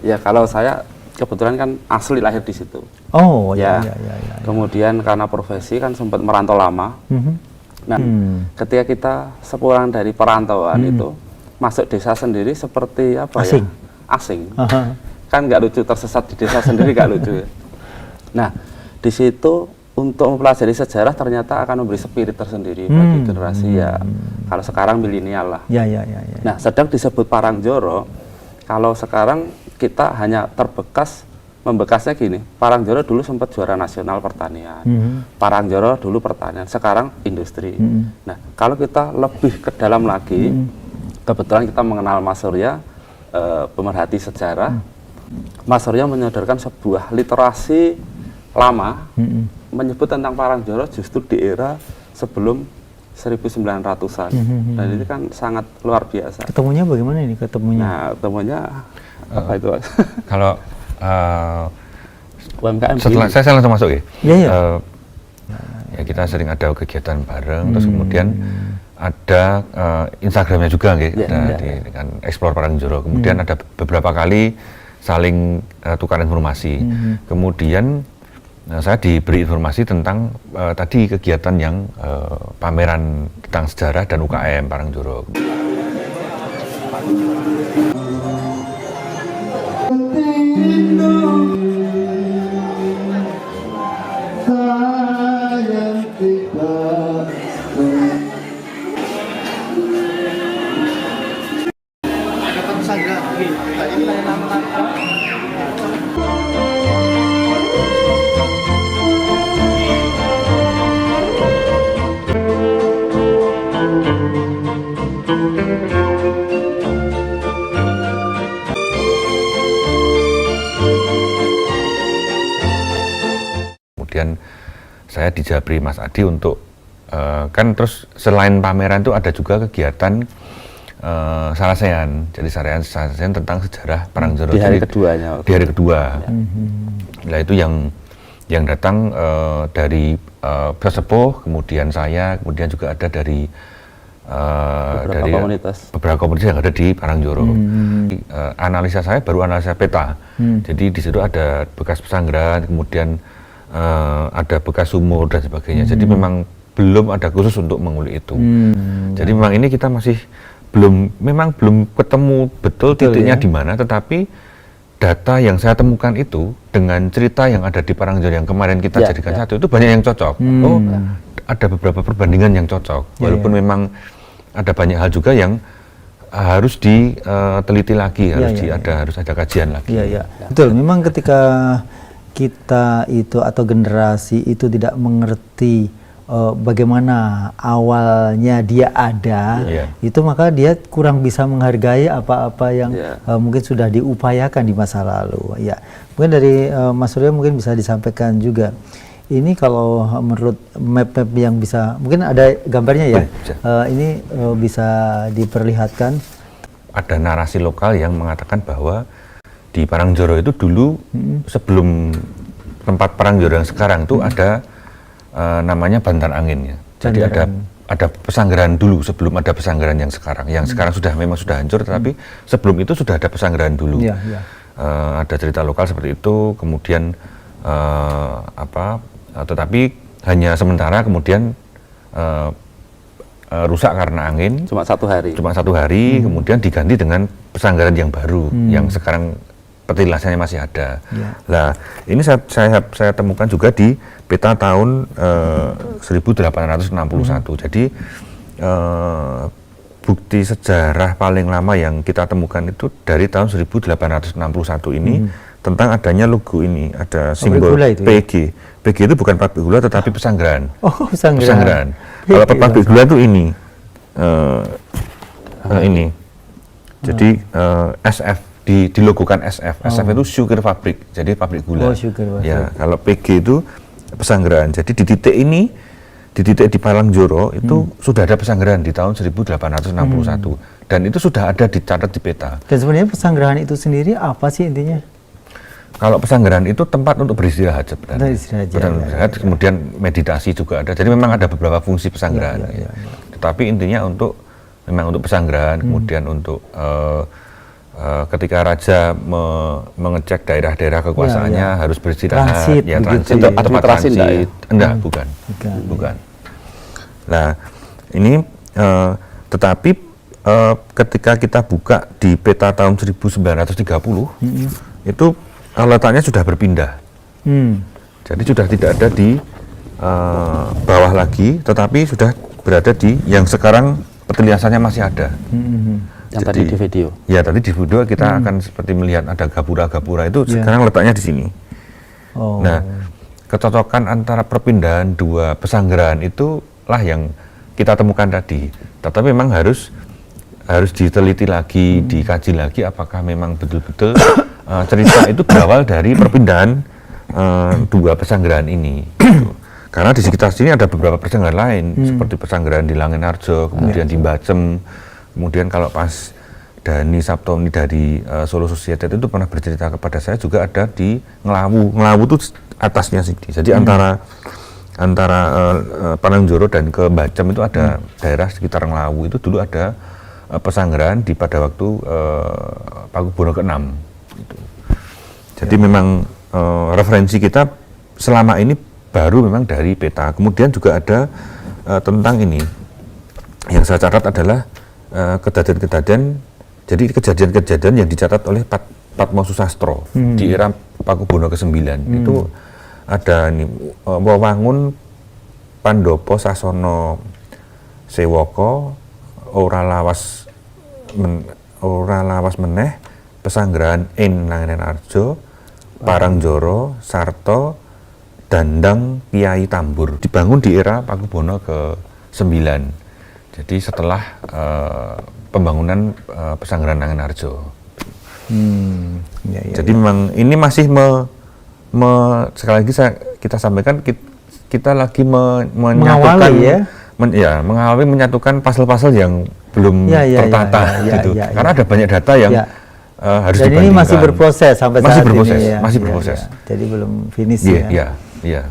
Ya kalau saya kebetulan kan asli lahir di situ. Oh ya. Ya. Kemudian karena profesi kan sempat merantau lama. Nah, ketika kita sepulang dari perantauan itu masuk desa sendiri seperti apa asing. ya? Asing. Kan nggak lucu, tersesat di desa sendiri nggak lucu ya. Nah, di situ untuk mempelajari sejarah ternyata akan memberi spirit tersendiri bagi generasi ya. Kalau sekarang milenial lah. Ya. Nah, sedang disebut Parangjoro. Kalau sekarang kita hanya membekasnya gini. Parangjoro dulu sempat juara nasional pertanian. Parangjoro dulu pertanian, sekarang industri. Nah, kalau kita lebih ke dalam lagi, kebetulan kita mengenal Mas Surya, pemerhati sejarah. Mas Surya menyodorkan sebuah literasi lama menyebut tentang Parangjoro justru di era sebelum 1900-an. Dan ini kan sangat luar biasa. Ketemunya bagaimana ini ketemunya? Nah, ketemunya apa itu? Kalau UMKM setelah saya langsung masuk ya. Iya. Ya kita sering ada kegiatan bareng, terus kemudian ada Instagramnya juga gitu, dengan Explore Parangjoro. Kemudian ada beberapa kali saling tukar informasi. Kemudian saya diberi informasi tentang tadi kegiatan yang pameran tentang sejarah dan UKM Parangjoro. Kemudian saya dijabri Mas Adi untuk kan terus selain pameran itu ada juga kegiatan Sarasehan. Jadi Sarasehan tentang sejarah Parangjoro di hari keduanya. Di hari kedua. Nah itu yang datang dari Sesepuh, kemudian saya, kemudian juga ada dari beberapa komunitas yang ada di Parangjoro. Analisa saya baru analisa peta. Jadi di situ ada bekas pesanggerahan, kemudian ada bekas sumur dan sebagainya. Jadi memang belum ada khusus untuk mengulik itu. Jadi memang ini kita masih belum ketemu betul titiknya di mana, tetapi data yang saya temukan itu dengan cerita yang ada di Parangjoro yang kemarin kita jadikan satu itu banyak yang cocok. Oh, ada beberapa perbandingan yang cocok. Walaupun memang ada banyak hal juga yang harus diteliti lagi, harus ada kajian lagi. Betul. Memang ketika kita itu atau generasi itu tidak mengerti bagaimana awalnya dia ada, itu maka dia kurang bisa menghargai apa-apa yang mungkin sudah diupayakan di masa lalu. Ya, mungkin dari Mas Surya mungkin bisa disampaikan juga. Ini kalau menurut map-map yang bisa, mungkin ada gambarnya ya. Ini bisa diperlihatkan. Ada narasi lokal yang mengatakan bahwa di Parangjoro itu dulu sebelum tempat Parangjoro yang sekarang itu ada namanya Bantar Angin ya. Jadi ada pesanggerahan dulu sebelum ada pesanggerahan yang sekarang. Yang sekarang memang sudah hancur, tetapi sebelum itu sudah ada pesanggerahan dulu. Ada cerita lokal seperti itu. Kemudian tetapi hanya sementara, kemudian rusak karena angin. Cuma satu hari. Kemudian diganti dengan pesanggerahan yang baru yang sekarang petilasannya masih ada. Nah, ini saya temukan juga di peta tahun 1861. Jadi bukti sejarah paling lama yang kita temukan itu dari tahun 1861 ini tentang adanya logo ini, ada simbol PG. PG itu bukan pabrik gula tetapi pesanggerahan. Oh, pesanggerahan. Kalau pabrik gula itu ini. Ini. Jadi SF dilogokan SF. SF itu sugar fabrik, jadi pabrik gula. Ya, kalau PG itu pesanggerahan. Jadi di titik di Parangjoro itu sudah ada pesanggerahan di tahun 1861 dan itu sudah ada dicatat di peta. Dan sebenarnya pesanggerahan itu sendiri apa sih intinya? Kalau pesanggerahan itu tempat untuk beristirahat sebenarnya. Beristirahat, kemudian meditasi juga ada. Jadi memang ada beberapa fungsi pesanggerahan. Tetapi intinya memang untuk pesanggerahan, kemudian untuk ketika raja mengecek daerah-daerah kekuasaannya harus beristirahat, Transit, ya begitu transit ya. atau tempat Administrasi transit. Enggak, bukan. Nah, ini tetapi ketika kita buka di peta tahun 1930 itu letaknya sudah berpindah. Jadi sudah tidak ada di bawah lagi, tetapi sudah berada di yang sekarang petiliasannya masih ada. Yang tadi di video. Ya, tadi di video kita akan seperti melihat ada gapura-gapura itu sekarang letaknya di sini. Nah, kecocokan antara perpindahan dua pesanggrahan itulah yang kita temukan tadi. Tetapi memang harus diteliti lagi, dikaji lagi apakah memang betul-betul cerita itu berawal dari perpindahan dua pesanggrahan ini. Gitu. Karena di sekitar sini ada beberapa pesanggrahan lain, seperti pesanggrahan di Langenarjo, kemudian di Bacem. Kemudian kalau pas Dani Saptoni dari Solo Society itu pernah bercerita kepada saya juga ada di Nglawu. Nglawu itu atasnya sini. Jadi antara Parangjoro dan ke Bacem itu ada daerah sekitar Nglawu itu dulu ada pesanggrahan pada waktu Pakubono ke-6. Gitu. Jadi memang referensi kita selama ini baru memang dari peta. Kemudian juga ada tentang ini yang saya catat adalah kejadian-kejadian, jadi kejadian-kejadian yang dicatat oleh Patmo Susastro di era Pakubono ke-9 itu ada ini wewangun Pandopo Sasono Sewoko ora lawas meneh pesanggrahan ing Langenarjo Parangjoro Sarto Dandang Kiai Tambur dibangun di era Pakubono ke-9. Jadi setelah pembangunan pesanggrahan Langenarjo. Jadi memang ini masih sekali lagi kita sampaikan kita lagi menyatukan mengawali menyatukan pasal-pasal yang belum tertata gitu. Karena ada banyak data yang harus dan dibandingkan. ini masih berproses sampai saat ini. Masih berproses. Jadi belum finish Iya. ya.